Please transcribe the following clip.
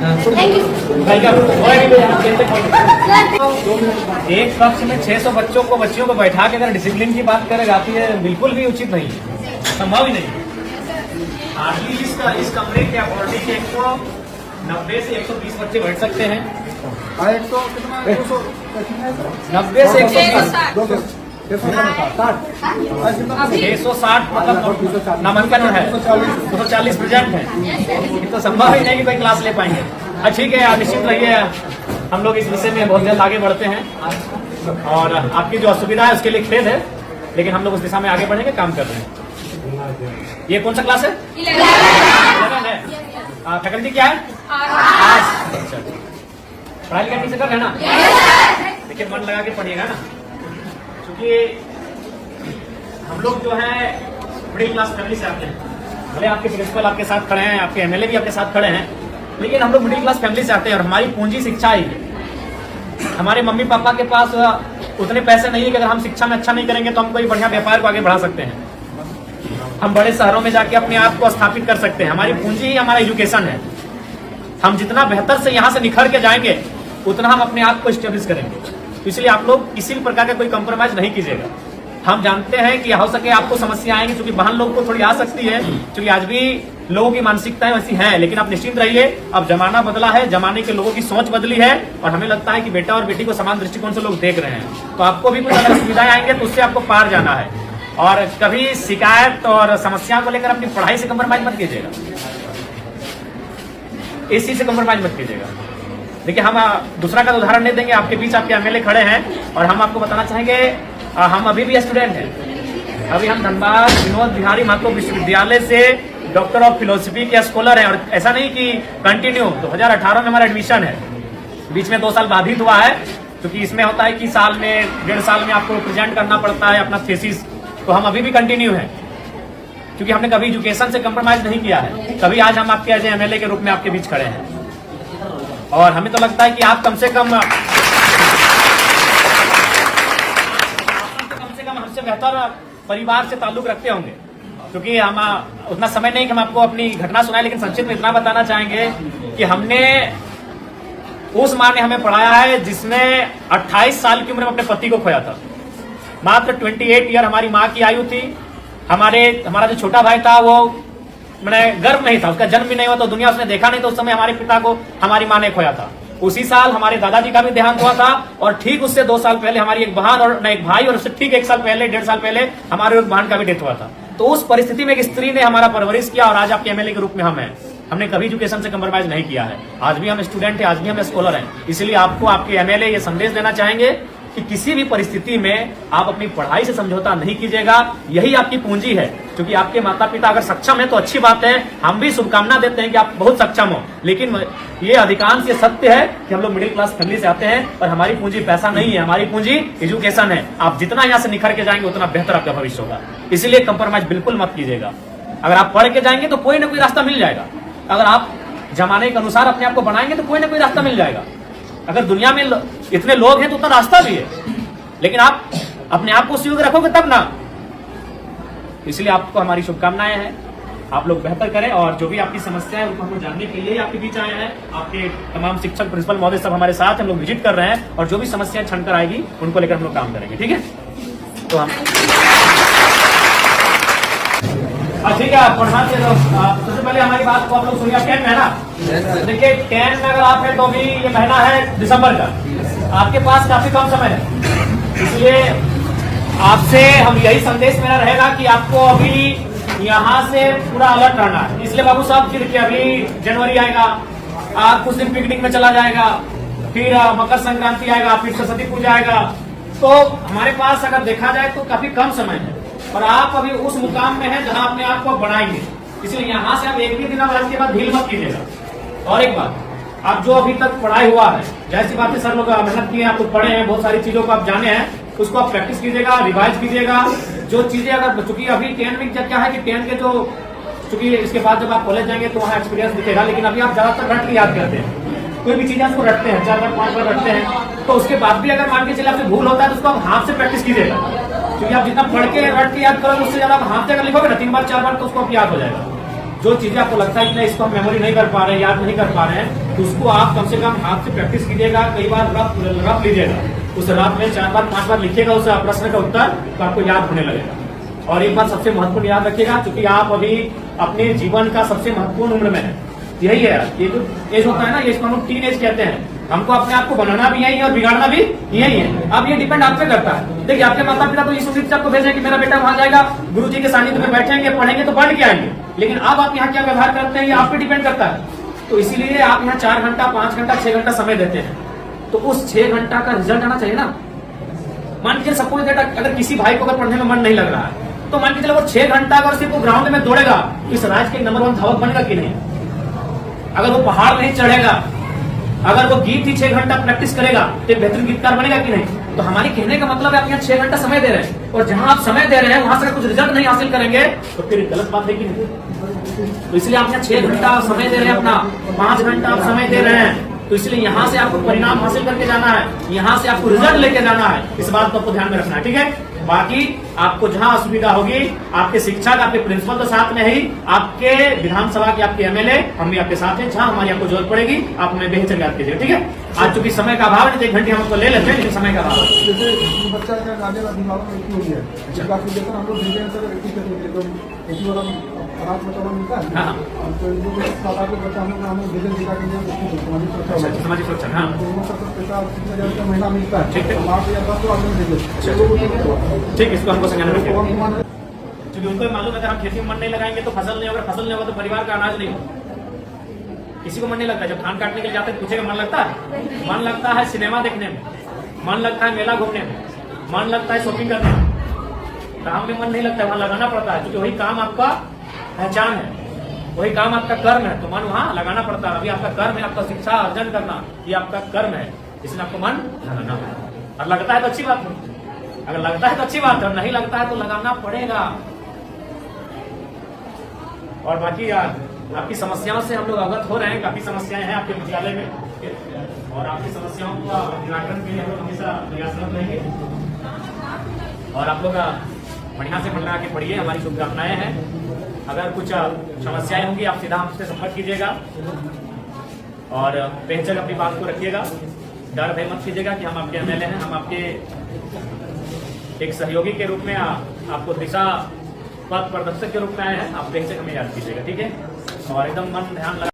एक कक्ष में 600 बच्चियों को बैठा के अगर डिसिप्लिन की बात करें जाती है, बिल्कुल भी उचित नहीं है, संभव ही नहीं। हार्डली इस कमरे के अकॉर्डिंग 190 से 120 बच्चे बैठ सकते हैं। 90 से 120 660 मतलब नामांकन है, 240 प्रेजेंट है, तो संभव ही नहीं कि कोई क्लास ले पाएंगे। ठीक है, आप निश्चित रहिए, हम लोग इस विषय में बहुत जल्द आगे बढ़ते हैं और आपकी जो असुविधा है उसके लिए खेद है, लेकिन हम लोग उस दिशा में आगे बढ़ेंगे, काम कर रहे हैं। ये कौन सा क्लास है? 11 है। फैकल्टी क्या है? आर्ट्स। पढ़ाई लिखाई ठीक से कर रहे हैं ना? देखिए, मन लगा के पढ़िएगा ना, क्योंकि हम लोग जो है मिडिल क्लास फैमिली से आते हैं। भले आपके प्रिंसिपल आपके साथ खड़े हैं, आपके एमएलए भी आपके साथ खड़े हैं, लेकिन हम लोग मिडिल क्लास फैमिली से आते हैं और हमारी पूंजी शिक्षा ही है। हमारे मम्मी पापा के पास उतने पैसे नहीं है कि अगर हम शिक्षा में अच्छा नहीं करेंगे तो हम कोई बढ़िया व्यापार को आगे बढ़ा सकते हैं, हम बड़े शहरों में जाके अपने आप को स्थापित कर सकते हैं। हमारी पूंजी ही हमारा एजुकेशन है। हम जितना बेहतर से यहाँ से निखर के जाएंगे उतना हम अपने आप को स्टेब्लिश करेंगे। इसलिए आप लोग किसी भी प्रकार का कोई कंप्रोमाइज नहीं कीजिएगा। हम जानते हैं कि हो सके आपको समस्या आएंगी, क्योंकि बहन लोगों को थोड़ी आ सकती है, क्योंकि आज भी लोगों की मानसिकताएं वैसी हैं, लेकिन आप निश्चिंत रहिए, अब जमाना बदला है, जमाने के लोगों की सोच बदली है और हमें लगता है कि बेटा और बेटी को समान दृष्टिकोण से लोग देख रहे हैं। तो आपको भी कुछ अगर सुविधाएं आएंगे तो उससे आपको पार जाना है, और कभी शिकायत और समस्या को लेकर अपनी पढ़ाई से कंप्रोमाइज मत कीजिएगा, इस चीज से कंप्रोमाइज मत कीजिएगा। देखिए, हम दूसरा का उदाहरण नहीं देंगे, आपके बीच आपके एमएलए खड़े हैं और हम आपको बताना चाहेंगे, हम अभी भी स्टूडेंट हैं। अभी हम धनबाद विनोद बिहारी महतो विश्वविद्यालय से डॉक्टर ऑफ फिलोसफी के स्कॉलर हैं, और ऐसा नहीं कि कंटिन्यू 2018 में हमारा एडमिशन है, बीच में 2 साल बाधित हुआ है, क्योंकि इसमें होता है कि साल में 1.5 साल में आपको प्रेजेंट करना पड़ता है अपना थीसिस। तो हम अभी भी कंटिन्यू हैं, क्योंकि हमने कभी एजुकेशन से कंप्रोमाइज नहीं किया है। कभी आज हम आपके एज एमएलए के रूप में आपके बीच खड़े हैं, और हमें तो लगता है कि आप कम से कम हमसे बेहतर परिवार से ताल्लुक रखते होंगे, क्योंकि हम उतना समय नहीं कि हम आपको अपनी घटना सुनाए, लेकिन संक्षिप्त में इतना बताना चाहेंगे कि हमने उस माँ ने हमें पढ़ाया है जिसमें 28 साल की उम्र में अपने पति को खोया था। मात्र 28 ईयर हमारी माँ की आयु थी। हमारा जो छोटा भाई था वो मैंने गर्भ नहीं था, उसका जन्म भी नहीं हुआ, तो दुनिया उसने देखा नहीं, तो उस समय हमारे पिता को हमारी माँ ने खोया था। उसी साल हमारे दादाजी का भी देहांत हुआ था, और ठीक उससे 2 साल पहले हमारी एक बहन और एक भाई, और उससे ठीक 1 साल पहले 1.5 साल पहले हमारे एक बहन का भी डेथ हुआ था। तो उस परिस्थिति में एक स्त्री ने हमारा परवरिश किया, और आज आपके एमएलए के रूप में हम हैं। हमने कभी एजुकेशन से कंप्रोमाइज नहीं किया है। आज भी हम स्टूडेंट हैं, आज भी हम स्कॉलर हैं। इसलिए आपको आपके एमएलए ये संदेश देना चाहेंगे कि किसी भी परिस्थिति में आप अपनी पढ़ाई से समझौता नहीं कीजिएगा। यही आपकी पूंजी है, क्योंकि आपके माता पिता अगर सक्षम है तो अच्छी बात है, हम भी शुभकामना देते हैं कि आप बहुत सक्षम हो, लेकिन ये अधिकांश ये सत्य है कि हम लोग मिडिल क्लास फैमिली से आते हैं और हमारी पूंजी पैसा नहीं है, हमारी पूंजी एजुकेशन है। आप जितना यहाँ से निखर के जाएंगे उतना बेहतर आपका भविष्य होगा। इसलिए कंप्रोमाइज बिल्कुल मत कीजिएगा। अगर आप पढ़ के जाएंगे तो कोई ना कोई रास्ता मिल जाएगा। अगर आप जमाने के अनुसार अपने आप को बनाएंगे तो कोई ना कोई रास्ता मिल जाएगा। अगर दुनिया में इतने लोग हैं तो उतना रास्ता भी है, लेकिन आप अपने आप को उस योग्य रखोगे तब ना। इसलिए आपको हमारी शुभकामनाएं हैं, आप लोग बेहतर करें, और जो भी आपकी समस्या है उनको हम जानने के लिए आपके बीच आए हैं। आपके तमाम शिक्षक प्रिंसिपल महोदय सब हमारे साथ हम लोग विजिट कर रहे हैं, और जो भी समस्याएं छनकर आएगी उनको लेकर हम लोग काम करेंगे। ठीक है, तो हम ठीक है, पढ़ना चाहिए। सबसे पहले हमारी बात को आप लोग सुनिए। 10 महीना, देखिए 10 में अगर आप है तो अभी ये महीना है दिसंबर का, आपके पास काफी कम समय है। इसलिए आपसे हम यही संदेश मेरा रहेगा कि आपको अभी यहाँ से पूरा अलर्ट रहना है। इसलिए बाबू साहब, देखिए अभी जनवरी आएगा, आप कुछ दिन पिकनिक में चला जाएगा, फिर मकर संक्रांति आएगा, फिर सरस्वती पूजा आएगा, तो हमारे पास अगर देखा जाए तो काफी कम समय है, और आप अभी उस मुकाम में हैं जहां अपने आप को बढ़ाएंगे। इसलिए यहाँ से आप एक भी दिन और इसके बाद ढील मत कीजिएगा। और एक बात, आप जो अभी तक पढ़ाई हुआ है, जैसी बात है सर लोग मेहनत किए हैं, आप लोग पढ़े हैं, बहुत सारी चीजों को आप जाने हैं, उसको आप प्रैक्टिस कीजिएगा, रिवाइज कीजिएगा। जो चीजें अगर, चूंकि अभी 10 में क्या है कि 10 के जो, चूंकि इसके बाद जब आप कॉलेज जाएंगे तो वहाँ एक्सपीरियंस दिखेगा, लेकिन अभी आप ज्यादातर रट के याद करते हैं, कोई भी चीजें आपको रटते हैं, 4 बार 5 बार रटते हैं, तो उसके बाद भी अगर मान के चले आपसे भूल होता है तो उसको आप हाथ से प्रैक्टिस कीजिएगा, क्योंकि आप जितना पढ़ के रट के याद करोगे उससे ज्यादा आप हाथ से अगर लिखोगे ना 3 बार 4 बार तो उसको आप याद हो जाएगा। जो चीजें आपको लगता है कि इसको हम मेमोरी नहीं कर पा रहे हैं, याद नहीं कर पा रहे हैं, तो उसको आप कम से कम हाथ से प्रैक्टिस कीजिएगा, कई बार रफ लीजिएगा, उस रफ में 4 बार 5 बार लिखिएगा उस प्रश्न का उत्तर, तो आपको याद होने लगेगा। और एक बात सबसे महत्वपूर्ण याद रखिएगा, क्योंकि आप अभी अपने जीवन का सबसे महत्वपूर्ण उम्र में है, यही है ये जो एज होता है ना, ये इसको हम लोग टीन एज कहते हैं। हमको अपने आप को बनाना भी यही है और बिगाड़ना भी यही है। अब ये डिपेंड आप पे करता है। देखिए आपके माता पिता तो इस उम्मीद से आपको भेजें कि मेरा बेटा वहां जाएगा, गुरुजी के सानिध्य में बैठेंगे, पढ़ेंगे तो पढ़ के आएंगे, लेकिन अब आप यहाँ क्या व्यवहार करते हैं ये आप पे डिपेंड करता है। तो इसीलिए आप यहाँ 4 घंटा 5 घंटा 6 घंटा समय देते हैं, तो उस 6 घंटा का रिजल्ट आना चाहिए ना। मान लीजिए सपोज दैट अगर किसी भाई को अगर पढ़ने में मन नहीं लग रहा है, तो मान के चलो वो 6 घंटा अगर सिर्फ वो ग्राउंड में दौड़ेगा, इस राज्य के नंबर 1 धावक बनेगा कि नहीं? अगर वो पहाड़ नहीं चढ़ेगा, अगर वो गीत ही 6 घंटा प्रैक्टिस करेगा तो एक बेहतरीन गीतकार बनेगा कि नहीं? तो हमारे कहने का मतलब है आप यहाँ 6 घंटा समय दे रहे हैं, और जहां आप समय दे रहे हैं वहां से कुछ रिजल्ट नहीं हासिल करेंगे तो फिर गलत बात है कि नहीं? तो इसलिए आप यहाँ 6 घंटा समय दे रहे हैं, अपना 5 घंटा आप समय दे रहे हैं, तो इसलिए यहाँ से आपको परिणाम हासिल करके जाना है, यहाँ से आपको रिजल्ट लेके जाना है। इस बात को आपको ध्यान में रखना है, ठीक है? बाकी आपको जहां असुविधा होगी, आपके शिक्षक आपके प्रिंसिपल तो साथ में ही, आपके विधानसभा के आपके एमएलए हम भी आपके साथ हैं, जहां हमारी आपको जरूरत पड़ेगी आप हमें बेहतर याद कीजिए, ठीक है? आज चूंकि समय का अभाव है, 1 घंटे हम उसको ले लेते हैं, लेकिन समय का अभाव है। जैसे बच्चा का गाने का दिमाग में इतनी हुई है, काफी जैसे हम लोग भेजे हैं सर, इसी वाला अनाज मतलब मिलता है। हाँ तो जो सादा के बच्चा हम भेजे दिखा के सामाजिक सुरक्षा, हाँ पैसा 30,000 का महीना मिलता है, ठीक है। 8,000 10 तो आदमी भेजे, ठीक, इसको हमको संज्ञान में रखिएगा, क्योंकि उनको मालूम है अगर हम खेती में मन नहीं लगाएंगे तो फसल नहीं होगा, फसल नहीं होगा तो परिवार का अनाज नहीं होगा। किसी को मन नहीं लगता, जब धान काटने के लिए जाते हैं पूछेगा मन लगता है? मन लगता है सिनेमा देखने में, मन लगता है मेला घूमने में, मन लगता है शॉपिंग करने में। काम में मन नहीं लगता है, वहां लगाना पड़ता है, क्योंकि वही काम आपका पहचान है, वही काम आपका कर्म है, तो मन वहां लगाना पड़ता है। अभी आपका कर्म है आपका शिक्षा अर्जन करना, ये आपका कर्म है, इसलिए आपको मन लगाना है। और लगता है तो अच्छी बात है, अगर लगता है तो अच्छी बात है, और नहीं लगता है तो लगाना पड़ेगा। और बाकी आपकी समस्याओं से हम लोग अवगत हो रहे हैं, काफी समस्याएं हैं आपके विद्यालय में, और आपकी समस्याओं का निराकरण के लिए हम लोग हमेशा प्रयासरत रहेंगे। और आप लोग बढ़िया से मन लगा के पढ़िए, हमारी शुभकामनाएं हैं। अगर कुछ समस्याएं होंगी आप सीधा हमसे संपर्क कीजिएगा, और बेहिचक अपनी बात को रखिएगा, डर भय मत कीजिएगा कि हम आपके एमएलए हैं, हम आपके एक सहयोगी के रूप में आपको दिशा पथ प्रदर्शक के रूप में आए हैं। आप बेहिचक हमें याद कीजिएगा, ठीक है? और एकदम मन ध्यान लगा